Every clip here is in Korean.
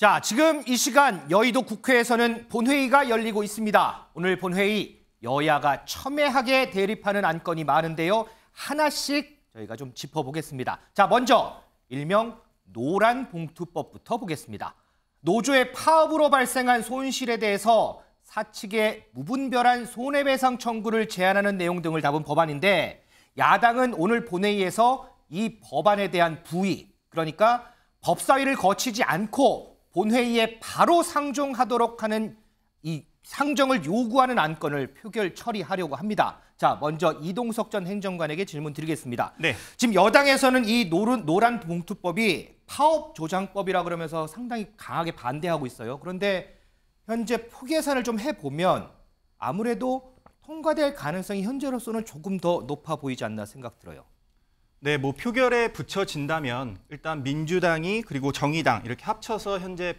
자, 지금 이 시간 여의도 국회에서는 본회의가 열리고 있습니다. 오늘 본회의 여야가 첨예하게 대립하는 안건이 많은데요. 하나씩 저희가 좀 짚어보겠습니다. 자, 먼저 일명 노란봉투법부터 보겠습니다. 노조의 파업으로 발생한 손실에 대해서 사측의 무분별한 손해배상 청구를 제한하는 내용 등을 담은 법안인데 야당은 오늘 본회의에서 이 법안에 대한 부의, 그러니까 법사위를 거치지 않고 본회의에 바로 상정하도록 하는 이 상정을 요구하는 안건을 표결 처리하려고 합니다. 자, 먼저 이동석 전 행정관에게 질문 드리겠습니다. 네. 지금 여당에서는 이 노란 봉투법이 파업 조장법이라 그러면서 상당히 강하게 반대하고 있어요. 그런데 현재 표계산을 좀 해보면 아무래도 통과될 가능성이 현재로서는 조금 더 높아 보이지 않나 생각 들어요. 네, 표결에 붙여진다면 일단 민주당이 그리고 정의당 이렇게 합쳐서 현재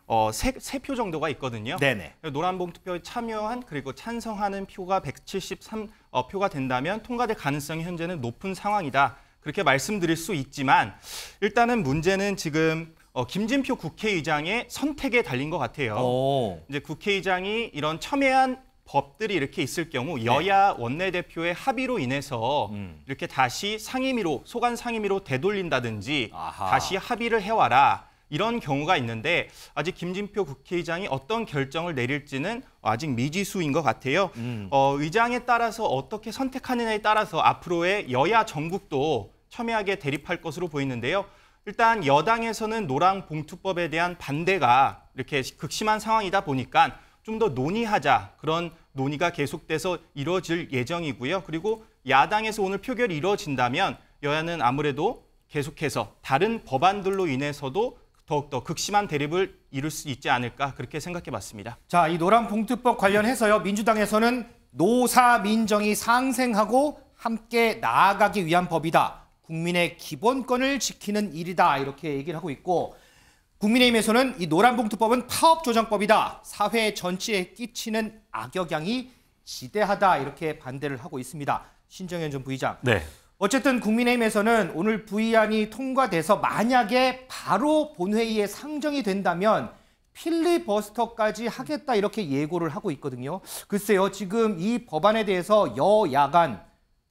173표 정도가 있거든요. 네네. 노란봉투표에 참여한 그리고 찬성하는 표가 173표가 된다면 통과될 가능성이 현재는 높은 상황이다. 그렇게 말씀드릴 수 있지만 일단은 문제는 지금 김진표 국회의장의 선택에 달린 것 같아요. 이제 국회의장이 이런 첨예한 법들이 이렇게 있을 경우 여야 원내대표의 합의로 인해서 이렇게 다시 상임위로 소관 상임위로 되돌린다든지 다시 합의를 해와라 이런 경우가 있는데 아직 김진표 국회의장이 어떤 결정을 내릴지는 아직 미지수인 것 같아요. 의장에 따라서 어떻게 선택하느냐에 따라서 앞으로의 여야 정국도 첨예하게 대립할 것으로 보이는데요. 일단 여당에서는 노란봉투법에 대한 반대가 이렇게 극심한 상황이다 보니까 좀 더 논의하자 그런 논의가 계속돼서 이루어질 예정이고요. 그리고 야당에서 오늘 표결이 이루어진다면 여야는 아무래도 계속해서 다른 법안들로 인해서도 더욱더 극심한 대립을 이룰 수 있지 않을까 그렇게 생각해봤습니다. 자, 이 노란봉투법 관련해서요. 민주당에서는 노사민정이 상생하고 함께 나아가기 위한 법이다. 국민의 기본권을 지키는 일이다. 이렇게 얘기를 하고 있고 국민의힘에서는 이 노란봉투법은 파업조장법이다. 사회 전체에 끼치는 악영향이 지대하다. 이렇게 반대를 하고 있습니다. 신정현 전 부의장. 네. 어쨌든 국민의힘에서는 오늘 부의안이 통과돼서 만약에 바로 본회의에 상정이 된다면 필리버스터까지 하겠다 이렇게 예고를 하고 있거든요. 글쎄요. 지금 이 법안에 대해서 여야 간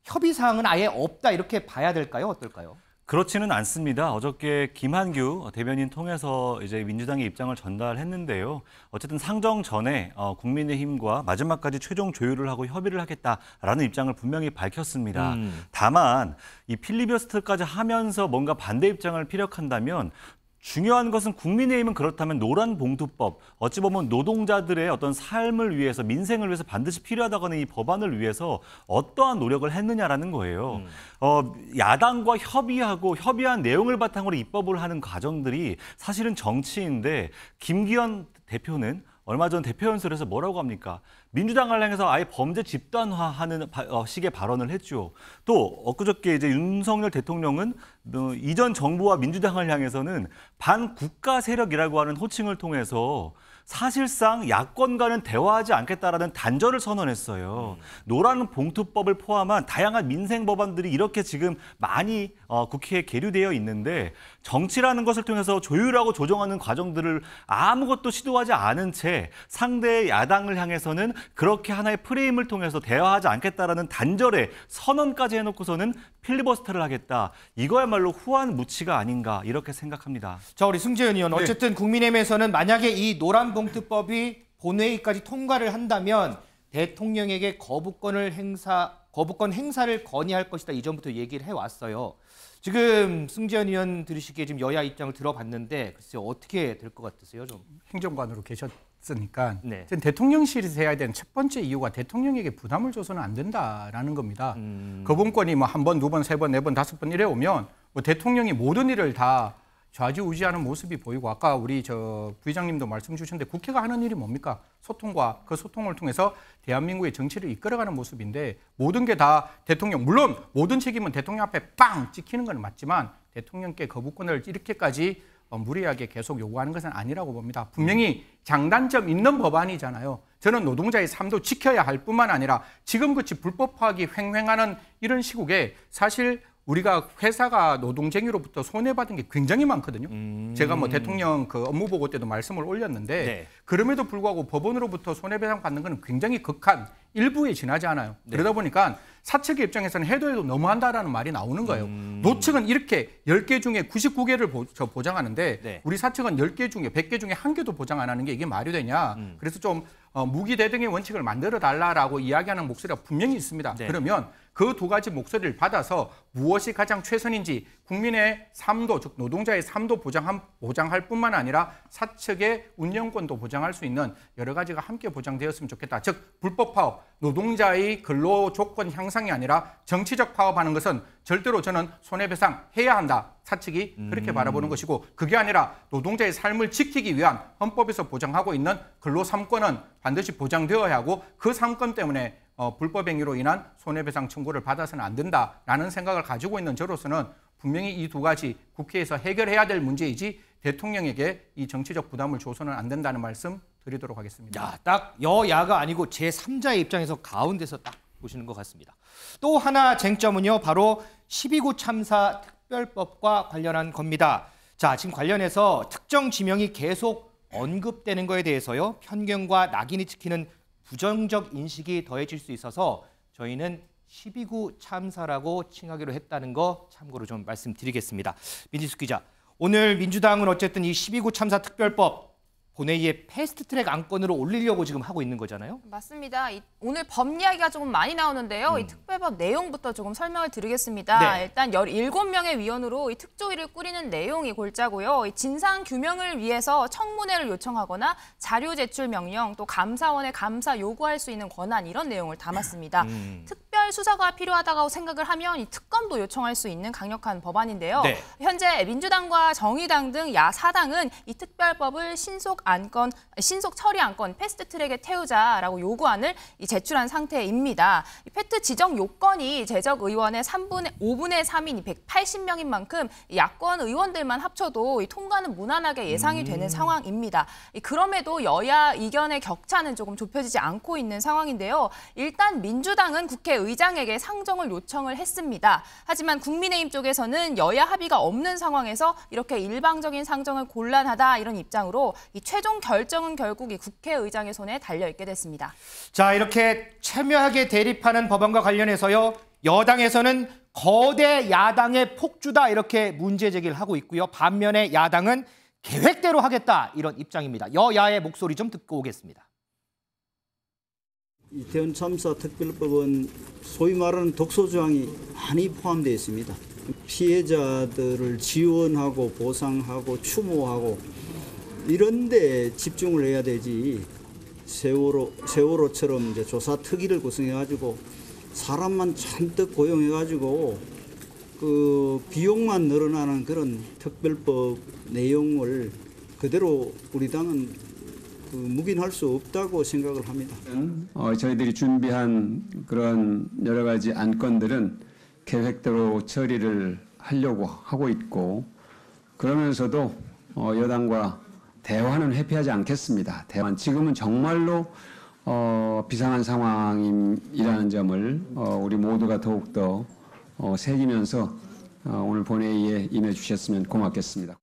협의 사항은 아예 없다 이렇게 봐야 될까요? 어떨까요? 그렇지는 않습니다. 어저께 김한규 대변인 통해서 이제 민주당의 입장을 전달했는데요. 어쨌든 상정 전에 국민의힘과 마지막까지 최종 조율을 하고 협의를 하겠다라는 입장을 분명히 밝혔습니다. 다만 이 필리버스터까지 하면서 뭔가 반대 입장을 피력한다면 중요한 것은 국민의힘은 그렇다면 노란봉투법, 어찌 보면 노동자들의 어떤 삶을 위해서, 민생을 위해서 반드시 필요하다고 하는 이 법안을 위해서 어떠한 노력을 했느냐라는 거예요. 야당과 협의한 내용을 바탕으로 입법을 하는 과정들이 사실은 정치인데 김기현 대표는 얼마 전 대표 연설에서 뭐라고 합니까? 민주당을 향해서 아예 범죄 집단화하는 식의 발언을 했죠. 또 엊그저께 이제 윤석열 대통령은 이전 정부와 민주당을 향해서는 반국가 세력이라고 하는 호칭을 통해서 사실상 야권과는 대화하지 않겠다라는 단절을 선언했어요. 노란봉투법을 포함한 다양한 민생 법안들이 이렇게 지금 많이 국회에 계류되어 있는데 정치라는 것을 통해서 조율하고 조정하는 과정들을 아무것도 시도하지 않은 채 상대 야당을 향해서는 그렇게 하나의 프레임을 통해서 대화하지 않겠다라는 단절의 선언까지 해놓고서는 필리버스터를 하겠다. 이거야말로 후한무치가 아닌가 이렇게 생각합니다. 자, 우리 승재현 의원. 어쨌든 국민의힘에서는 만약에 이 노란봉투법이 본회의까지 통과를 한다면 대통령에게 거부권 행사를 건의할 것이다. 이전부터 얘기를 해왔어요. 지금 승재현 의원 들으시기에 지금 여야 입장을 들어봤는데 글쎄요. 어떻게 될 것 같으세요? 좀 행정관으로 계셨으니까 네. 대통령실에서 해야 되는 첫 번째 이유가 대통령에게 부담을 줘서는 안 된다라는 겁니다. 거부권이 뭐 한 번, 두 번, 세 번, 네 번, 다섯 번 이래 오면 뭐 대통령이 모든 일을 다 좌지우지하는 모습이 보이고 아까 우리 부의장님도 말씀 주셨는데 국회가 하는 일이 뭡니까? 소통과 그 소통을 통해서 대한민국의 정치를 이끌어가는 모습인데 모든 게 다 대통령, 물론 모든 책임은 대통령 앞에 빵 찍히는 건 맞지만 대통령께 거부권을 이렇게까지 무리하게 계속 요구하는 것은 아니라고 봅니다. 분명히 장단점 있는 법안이잖아요. 저는 노동자의 삶도 지켜야 할 뿐만 아니라 지금같이 불법 파악이 횡행하는 이런 시국에 사실 우리가 회사가 노동쟁이로부터 손해받은 게 굉장히 많거든요. 제가 뭐 대통령 그 업무보고 때도 말씀을 올렸는데 네. 그럼에도 불구하고 법원으로부터 손해배상 받는 건 굉장히 극한 일부에 지나지 않아요. 네. 그러다 보니까 사측의 입장에서는 해도 너무한다라는 말이 나오는 거예요. 노측은 이렇게 10개 중에 99개를 보장하는데 네. 우리 사측은 10개 중에 100개 중에 1개도 보장 안 하는 게 이게 말이 되냐. 그래서 좀 무기대등의 원칙을 만들어 달라라고 이야기하는 목소리가 분명히 있습니다. 네. 그러면 그 두 가지 목소리를 받아서 무엇이 가장 최선인지 국민의 삶도, 즉 노동자의 삶도 보장할 뿐만 아니라 사측의 운영권도 보장할 수 있는 여러 가지가 함께 보장되었으면 좋겠다. 즉 불법 파업, 노동자의 근로 조건 향상이 아니라 정치적 파업하는 것은 절대로 저는 손해배상 해야 한다. 사측이 그렇게 바라보는 것이고 그게 아니라 노동자의 삶을 지키기 위한 헌법에서 보장하고 있는 근로 3권은 반드시 보장되어야 하고 그 3권 때문에 불법 행위로 인한 손해배상 청구를 받아서는 안 된다라는 생각을 가지고 있는 저로서는 분명히 이 두 가지 국회에서 해결해야 될 문제이지 대통령에게 이 정치적 부담을 줘서는 안 된다는 말씀 드리도록 하겠습니다. 야, 딱 여야가 아니고 제3자의 입장에서 가운데서 딱 보시는 것 같습니다. 또 하나 쟁점은요, 바로 12구 참사 특별법과 관련한 겁니다. 자, 지금 관련해서 특정 지명이 계속 언급되는 거에 대해서요, 편견과 낙인이 찍히는 부정적 인식이 더해질 수 있어서 저희는 12구 참사라고 칭하기로 했다는 거 참고로 좀 말씀드리겠습니다. 민지숙 기자, 오늘 민주당은 어쨌든 이 12구 참사 특별법 본회의에 패스트트랙 안건으로 올리려고 지금 하고 있는 거잖아요. 맞습니다. 오늘 법 이야기가 조금 많이 나오는데요. 이 특별법 내용부터 조금 설명을 드리겠습니다. 네. 일단 17명의 위원으로 이 특조위를 꾸리는 내용이 골자고요. 이 진상 규명을 위해서 청문회를 요청하거나 자료 제출 명령, 또 감사원에 감사 요구할 수 있는 권한 이런 내용을 담았습니다. 특별 수사가 필요하다고 생각을 하면 이 특검도 요청할 수 있는 강력한 법안인데요. 네. 현재 민주당과 정의당 등 야사당은 이 특별법을 신속 처리 안건 패스트트랙에 태우자라고 요구안을 제출한 상태입니다. 이 패트 지정 요건이 재적 의원의 5분의 3인 180명인 만큼 야권 의원들만 합쳐도 이 통과는 무난하게 예상이 되는 상황입니다. 그럼에도 여야 의견의 격차는 조금 좁혀지지 않고 있는 상황인데요. 일단 민주당은 국회의장에게 상정을 요청을 했습니다. 하지만 국민의힘 쪽에서는 여야 합의가 없는 상황에서 이렇게 일방적인 상정은 곤란하다 이런 입장으로 이 최종 결정은 결국 이 국회의장의 손에 달려있게 됐습니다. 자, 이렇게 첨예하게 대립하는 법안과 관련해서요, 여당에서는 거대 야당의 폭주다 이렇게 문제 제기를 하고 있고요. 반면에 야당은 계획대로 하겠다 이런 입장입니다. 여야의 목소리 좀 듣고 오겠습니다. 이태원 참사 특별법은 소위 말하는 독소 조항이 많이 포함되어 있습니다. 피해자들을 지원하고 보상하고 추모하고 이런 데 집중을 해야 되지, 세월호처럼 이제 조사 특위를 구성해가지고 사람만 잔뜩 고용해가지고 그 비용만 늘어나는 그런 특별법 내용을 그대로 우리 당은 묵인할 수 없다고 생각을 합니다. 저희들이 준비한 그런 여러 가지 안건들은 계획대로 처리를 하려고 하고 있고, 그러면서도 여당과 대화는 회피하지 않겠습니다. 지금은 정말로 비상한 상황이라는 점을 우리 모두가 더욱더 새기면서 오늘 본회의에 임해 주셨으면 고맙겠습니다.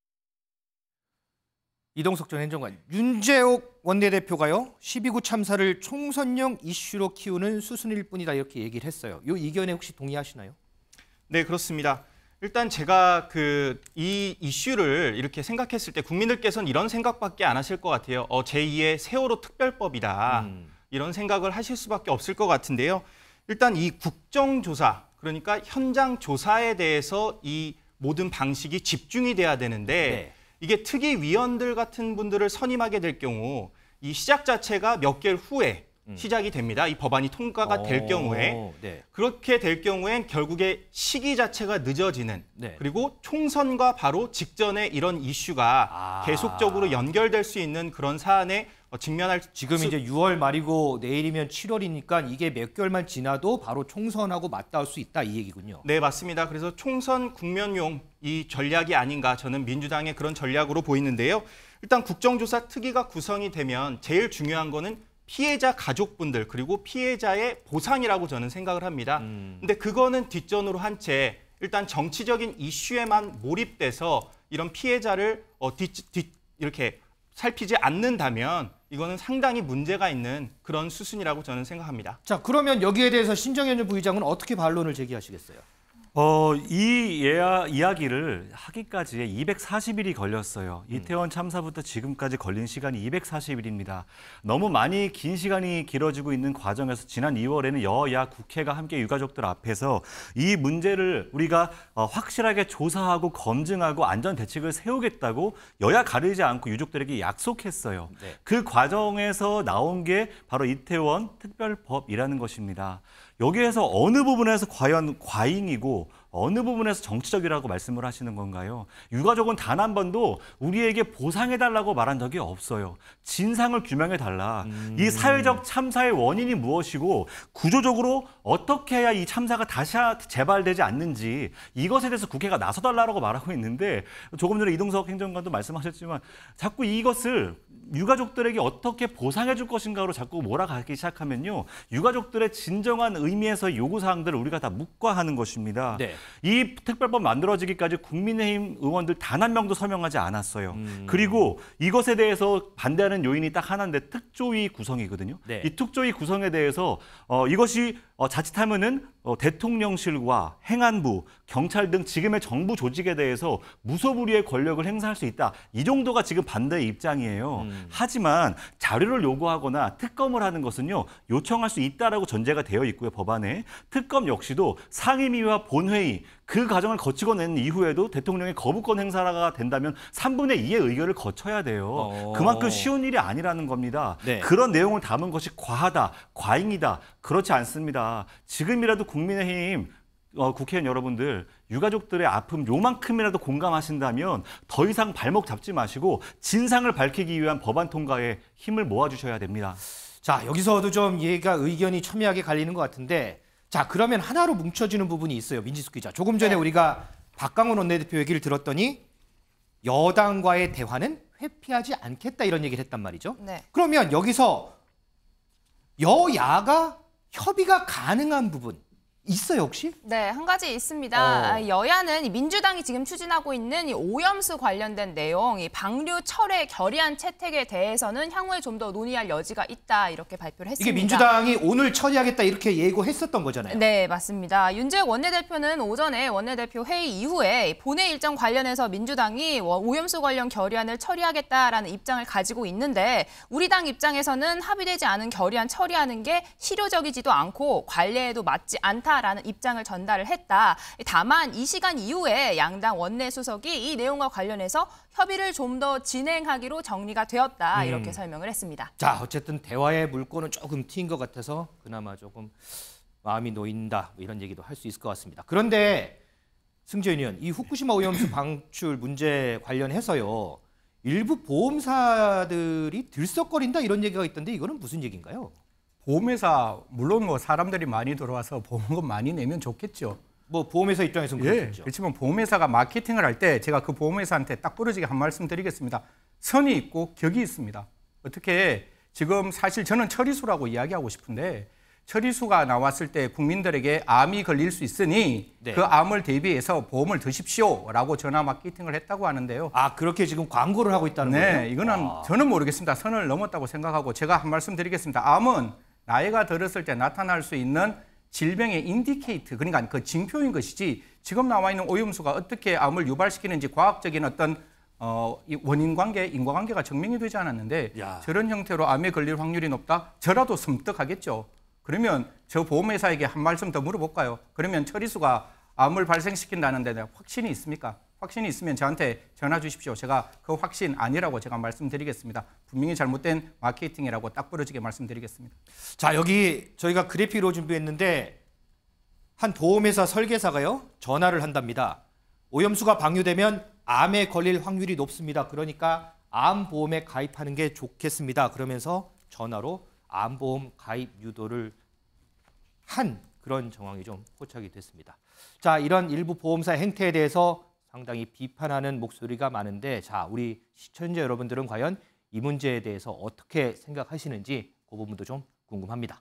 이동석 전 행정관, 윤재옥 원내대표가요, 12구 참사를 총선용 이슈로 키우는 수순일 뿐이다 이렇게 얘기를 했어요. 이 의견에 혹시 동의하시나요? 네, 그렇습니다. 일단 제가 이 이슈를 이렇게 생각했을 때 국민들께서는 이런 생각밖에 안 하실 것 같아요. 제2의 세월호 특별법이다. 이런 생각을 하실 수밖에 없을 것 같은데요. 일단 이 국정조사, 그러니까 현장 조사에 대해서 이 모든 방식이 집중이 돼야 되는데 네. 이게 특위위원들 같은 분들을 선임하게 될 경우 이 시작 자체가 몇 개월 후에 시작이 됩니다. 이 법안이 통과가 될 경우에. 네. 그렇게 될 경우엔 결국에 시기 자체가 늦어지는, 네. 그리고 총선과 바로 직전에 이런 이슈가 계속적으로 연결될 수 있는 그런 사안에 직면할 지금 이제 6월 말이고 내일이면 7월이니까 이게 몇 개월만 지나도 바로 총선하고 맞닿을 수 있다 이 얘기군요. 네, 맞습니다. 그래서 총선 국면용 이 전략이 아닌가, 저는 민주당의 그런 전략으로 보이는데요. 일단 국정조사 특위가 구성이 되면 제일 중요한 거는 피해자 가족분들 그리고 피해자의 보상이라고 저는 생각을 합니다. 근데 그거는 뒷전으로 한 채 일단 정치적인 이슈에만 몰입돼서 이런 피해자를 이렇게 살피지 않는다면 이거는 상당히 문제가 있는 그런 수순이라고 저는 생각합니다. 자, 그러면 여기에 대해서 신정현 부의장은 어떻게 반론을 제기하시겠어요? 이 이야기를 하기까지에 240일이 걸렸어요. 이태원 참사부터 지금까지 걸린 시간이 240일입니다. 너무 많이 긴 시간이 길어지고 있는 과정에서 지난 2월에는 여야 국회가 함께 유가족들 앞에서 이 문제를 우리가 확실하게 조사하고 검증하고 안전 대책을 세우겠다고 여야 가리지 않고 유족들에게 약속했어요. 네. 그 과정에서 나온 게 바로 이태원 특별법이라는 것입니다. 여기에서 어느 부분에서 과연 과잉이고 어느 부분에서 정치적이라고 말씀을 하시는 건가요? 유가족은 단 한 번도 우리에게 보상해달라고 말한 적이 없어요. 진상을 규명해달라. 이 사회적 참사의 원인이 무엇이고 구조적으로 어떻게 해야 이 참사가 다시 재발되지 않는지 이것에 대해서 국회가 나서달라고 말하고 있는데 조금 전에 이동석 행정관도 말씀하셨지만 자꾸 이것을 유가족들에게 어떻게 보상해 줄 것인가로 자꾸 몰아가기 시작하면요. 유가족들의 진정한 의미에서 요구사항들을 우리가 다 묵과하는 것입니다. 네. 이 특별법 만들어지기까지 국민의힘 의원들 단 한 명도 서명하지 않았어요. 그리고 이것에 대해서 반대하는 요인이 딱 하나인데 특조위 구성이거든요. 네. 이 특조위 구성에 대해서 이것이 자칫하면은 대통령실과 행안부, 경찰 등 지금의 정부 조직에 대해서 무소불위의 권력을 행사할 수 있다. 이 정도가 지금 반대의 입장이에요. 하지만 자료를 요구하거나 특검을 하는 것은요. 요청할 수 있다라고 전제가 되어 있고요. 법안에. 특검 역시도 상임위와 본회의 그 과정을 거치고 낸 이후에도 대통령의 거부권 행사가 된다면 3분의 2의 의결을 거쳐야 돼요. 그만큼 쉬운 일이 아니라는 겁니다. 네. 그런 내용을 담은 것이 과하다, 과잉이다. 그렇지 않습니다. 지금이라도 국민의힘 국회의원 여러분들 유가족들의 아픔 요만큼이라도 공감하신다면 더 이상 발목 잡지 마시고 진상을 밝히기 위한 법안 통과에 힘을 모아주셔야 됩니다. 자, 여기서도 좀 의견이 첨예하게 갈리는 것 같은데 자, 그러면 하나로 뭉쳐지는 부분이 있어요. 민지숙 기자. 조금 전에 우리가 박강원 원내대표 얘기를 들었더니 여당과의 대화는 회피하지 않겠다 이런 얘기를 했단 말이죠. 네. 그러면 여기서 여야가 협의가 가능한 부분 있어요, 혹시? 네, 한 가지 있습니다. 여야는 이 민주당이 지금 추진하고 있는 이 오염수 관련된 내용, 이 방류 철회 결의안 채택에 대해서는 향후에 좀 더 논의할 여지가 있다 이렇게 발표를 했습니다. 이게 민주당이 오늘 처리하겠다 이렇게 예고했었던 거잖아요. 네, 맞습니다. 윤재욱 원내대표는 오전에 원내대표 회의 이후에 본회 일정 관련해서 민주당이 오염수 관련 결의안을 처리하겠다라는 입장을 가지고 있는데 우리 당 입장에서는 합의되지 않은 결의안 처리하는 게 실효적이지도 않고 관례에도 맞지 않다라는 입장을 전달을 했다. 다만 이 시간 이후에 양당 원내수석이 이 내용과 관련해서 협의를 좀 더 진행하기로 정리가 되었다. 이렇게 설명을 했습니다. 자, 어쨌든 대화의 물꼬는 조금 텄 것 같아서 그나마 조금 마음이 놓인다 뭐 이런 얘기도 할 수 있을 것 같습니다. 그런데 승재윤 의원, 이 후쿠시마 오염수 방출 문제 관련해서요. 일부 보험사들이 들썩거린다 이런 얘기가 있던데 이거는 무슨 얘기인가요? 보험회사 물론 뭐 사람들이 많이 들어와서 보험금 많이 내면 좋겠죠. 뭐 보험회사 입장에서는 그렇겠죠. 그렇지만 보험회사가 마케팅을 할 때 제가 그 보험회사한테 딱 부러지게 한 말씀 드리겠습니다. 선이 있고 격이 있습니다. 어떻게 지금 사실 저는 처리수라고 이야기하고 싶은데 처리수가 나왔을 때 국민들에게 암이 걸릴 수 있으니 네. 그 암을 대비해서 보험을 드십시오라고 전화 마케팅을 했다고 하는데요. 아, 그렇게 지금 광고를 하고 있다는 거예요? 네, 이거는 저는 모르겠습니다. 선을 넘었다고 생각하고 제가 한 말씀 드리겠습니다. 암은 나이가 들었을 때 나타날 수 있는 질병의 인디케이트, 그러니까 그 징표인 것이지 지금 나와 있는 오염수가 어떻게 암을 유발시키는지 과학적인 어떤 원인 관계, 인과관계가 증명이 되지 않았는데 저런 형태로 암에 걸릴 확률이 높다? 저라도 섬뜩하겠죠. 그러면 저 보험회사에게 한 말씀 더 물어볼까요? 그러면 처리수가 암을 발생시킨다는 데 확신이 있습니까? 확신이 있으면 저한테 전화 주십시오. 제가 그 확신 아니라고 제가 말씀드리겠습니다. 분명히 잘못된 마케팅이라고 딱 부러지게 말씀드리겠습니다. 자, 여기 저희가 그래픽으로 준비했는데 한 보험회사 설계사가요. 전화를 한답니다. 오염수가 방류되면 암에 걸릴 확률이 높습니다. 그러니까 암보험에 가입하는 게 좋겠습니다. 그러면서 전화로 암보험 가입 유도를 한 그런 정황이 좀 포착이 됐습니다. 자, 이런 일부 보험사 행태에 대해서 상당히 비판하는 목소리가 많은데 자, 우리 시청자 여러분들은 과연 이 문제에 대해서 어떻게 생각하시는지 그 부분도 좀 궁금합니다.